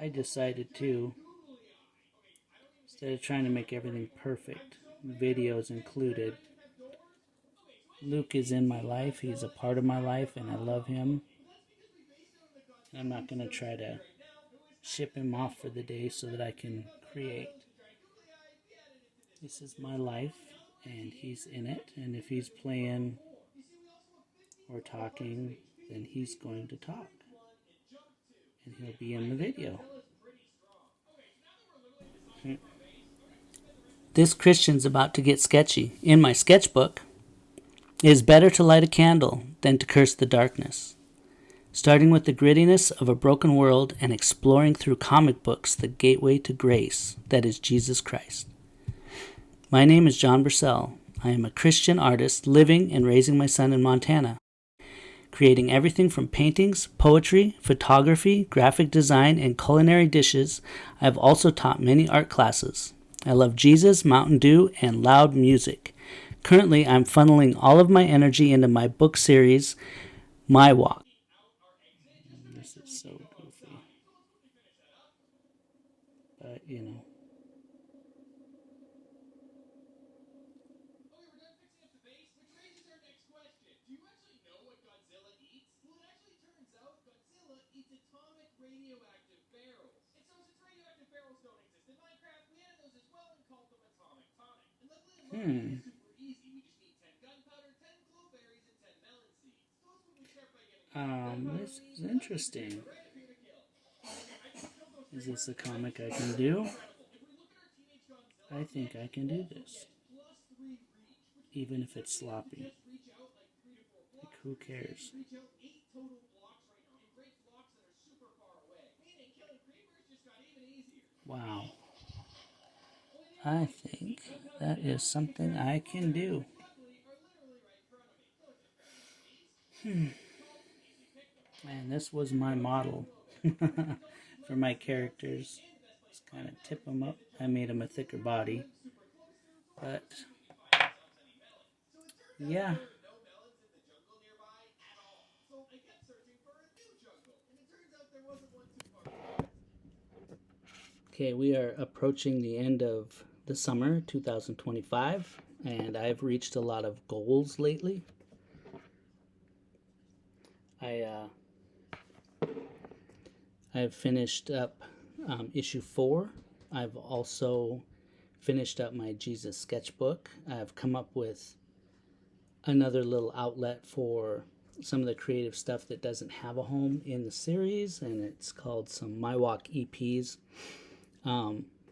I decided to, instead of trying to make everything perfect, videos included. Luke is in my life. He's a part of my life, and I love him. And I'm not going to try to ship him off for the day so that I can create. This is my life, and he's in it. And if he's playing or talking, then he's going to talk. And he'll be in the video. This Christian's about to get sketchy. In my sketchbook, it is better to light a candle than to curse the darkness. Starting with the grittiness of a broken world and exploring through comic books the gateway to grace that is Jesus Christ. My name is John Bursell. I am a Christian artist living and raising my son in Montana, creating everything from paintings, poetry, photography, graphic design, and culinary dishes. I have also taught many art classes. I love Jesus, Mountain Dew, and loud music. Currently, I'm funneling all of my energy into my book series, My Walk. This is so goofy. But, this is interesting. Is this a comic I can do? I think I can do this. Even if it's sloppy. Like, who cares? Wow. I think that is something I can do. And this was my model for my characters. Just kind of tip them up. I made them a thicker body. But, yeah. Okay, we are approaching the end of the summer 2025, and I've reached a lot of goals lately. I've finished up issue 4. I've also finished up my Jesus sketchbook. I've come up with another little outlet for some of the creative stuff that doesn't have a home in the series, and it's called some My Walk EPs.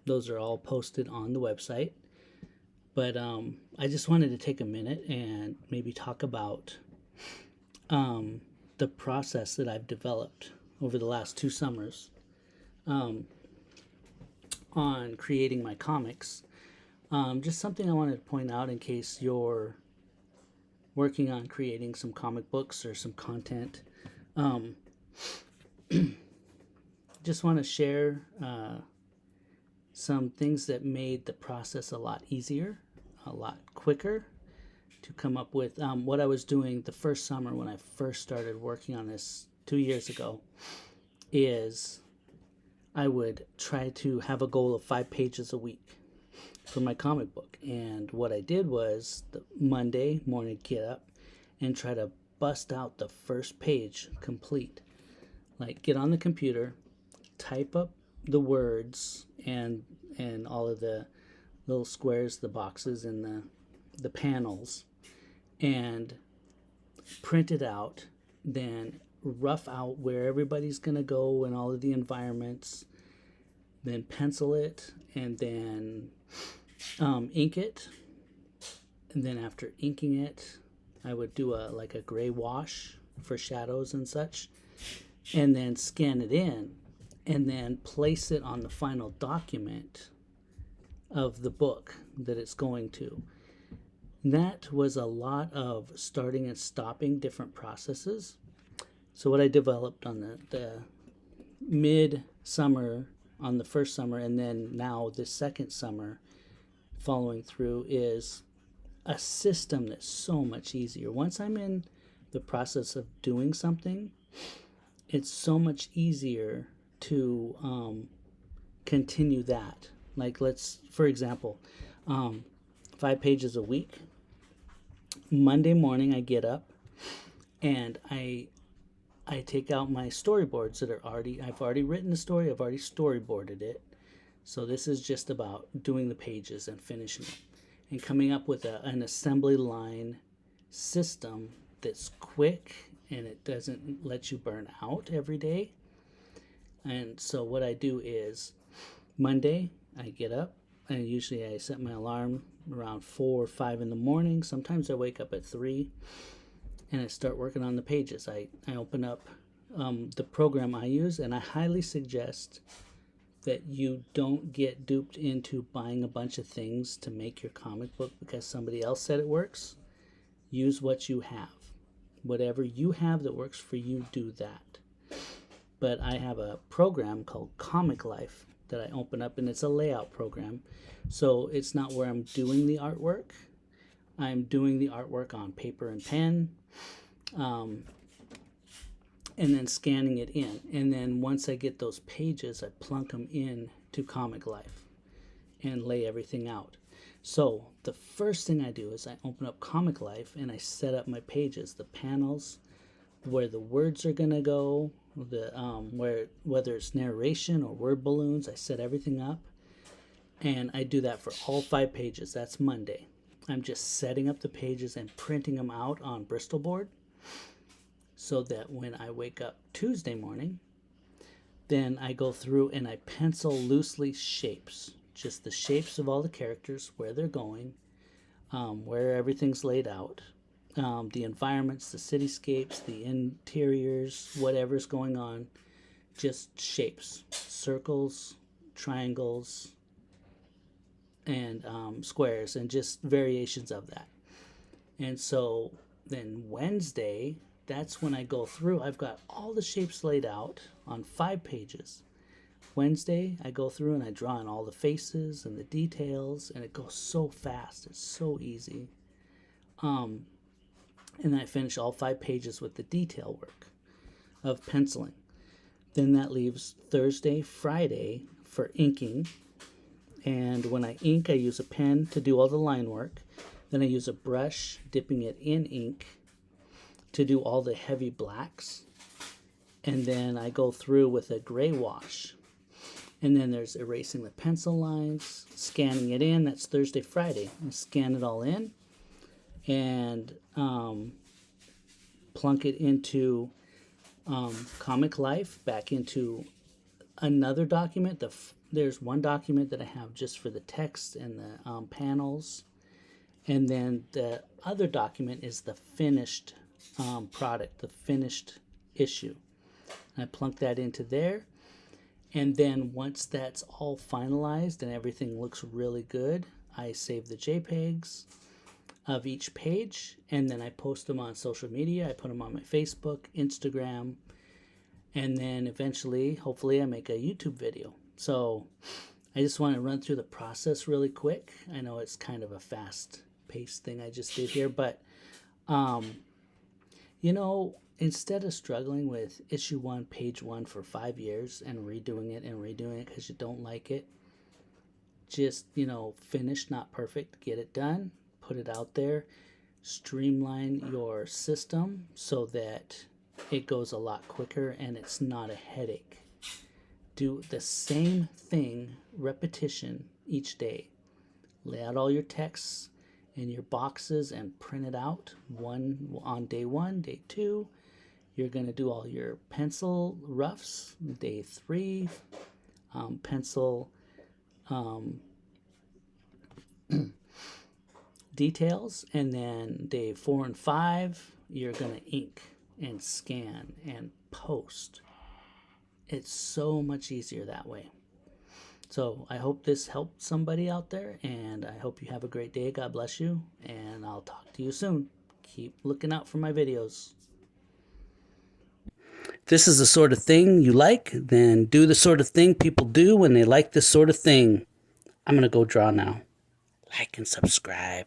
Those are all posted on the website. But I just wanted to take a minute and maybe talk about the process that I've developed over the last 2 summers on creating my comics. Just something I wanted to point out in case you're working on creating some comic books or some content. Just want to share some things that made the process a lot easier, a lot quicker to come up with. What I was doing the first summer when I first started working on this 2 years ago is I would try to have a goal of 5 pages a week for my comic book. And what I did was the Monday morning get up and try to bust out the first page complete. Like, get on the computer, type up the words and all of the little squares, the boxes, and the panels, and print it out, then rough out where everybody's going to go and all of the environments, then pencil it, and then ink it. And then after inking it, I would do a gray wash for shadows and such, and then scan it in, and then place it on the final document of the book that it's going to. That was a lot of starting and stopping different processes. So what I developed on the mid-summer, on the first summer, and then now the second summer following through, is a system that's so much easier. Once I'm in the process of doing something, it's so much easier to continue that. Like, for example, 5 pages a week. Monday morning I get up and I take out my storyboards that I've already written the story, I've already storyboarded it. So this is just about doing the pages and finishing it and coming up with an assembly line system that's quick and it doesn't let you burn out every day. And so what I do is Monday I get up and usually I set my alarm around 4 or 5 in the morning. Sometimes I wake up at 3 and I start working on the pages. I open up the program I use, and I highly suggest that you don't get duped into buying a bunch of things to make your comic book because somebody else said it works. Use what you have. Whatever you have that works for you, do that. But I have a program called Comic Life that I open up, and it's a layout program. So it's not where I'm doing the artwork. I'm doing the artwork on paper and pen, and then scanning it in. And then once I get those pages, I plunk them in to Comic Life and lay everything out. So the first thing I do is I open up Comic Life and I set up my pages, the panels, where the words are gonna go, whether it's narration or word balloons. I set everything up, and I do that for all 5 pages. That's Monday. I'm just setting up the pages and printing them out on Bristol board so that when I wake up Tuesday morning, then I go through and I pencil loosely shapes, just the shapes of all the characters, where they're going, where everything's laid out, the environments, the cityscapes, the interiors, whatever's going on, just shapes, circles, triangles, and squares, and just variations of that. And so then Wednesday, that's when I go through. I've got all the shapes laid out on 5 pages. Wednesday, I go through and I draw in all the faces and the details, and it goes so fast. It's so easy. And then I finish all 5 pages with the detail work of penciling. Then that leaves Thursday, Friday for inking. And when I ink, I use a pen to do all the line work. Then I use a brush, dipping it in ink to do all the heavy blacks. And then I go through with a gray wash. And then there's erasing the pencil lines, scanning it in. That's Thursday, Friday. I scan it all in and plunk it into Comic Life, back into another document. There's one document that I have just for the text and the panels. And then the other document is the finished product, the finished issue. I plunk that into there. And then once that's all finalized and everything looks really good, I save the JPEGs of each page, and then I post them on social media. I put them on my Facebook, Instagram, and then eventually, hopefully, I make a YouTube video. So I just want to run through the process really quick. I know it's kind of a fast-paced thing I just did here, but instead of struggling with issue 1, page 1 for 5 years and redoing it because you don't like it, just, finish, not perfect, get it done, put it out there, streamline your system so that it goes a lot quicker and it's not a headache. Do the same thing, repetition each day. Lay out all your texts in your boxes and print it out. On day 1, day 2. You're going to do all your pencil roughs. Day 3, pencil details. And then day 4 and 5, you're going to ink and scan and post. It's so much easier that way. So I hope this helped somebody out there, and I hope you have a great day. God bless you, and I'll talk to you soon. Keep looking out for my videos. If this is the sort of thing you like, then do the sort of thing people do when they like this sort of thing. I'm going to go draw now. Like and subscribe.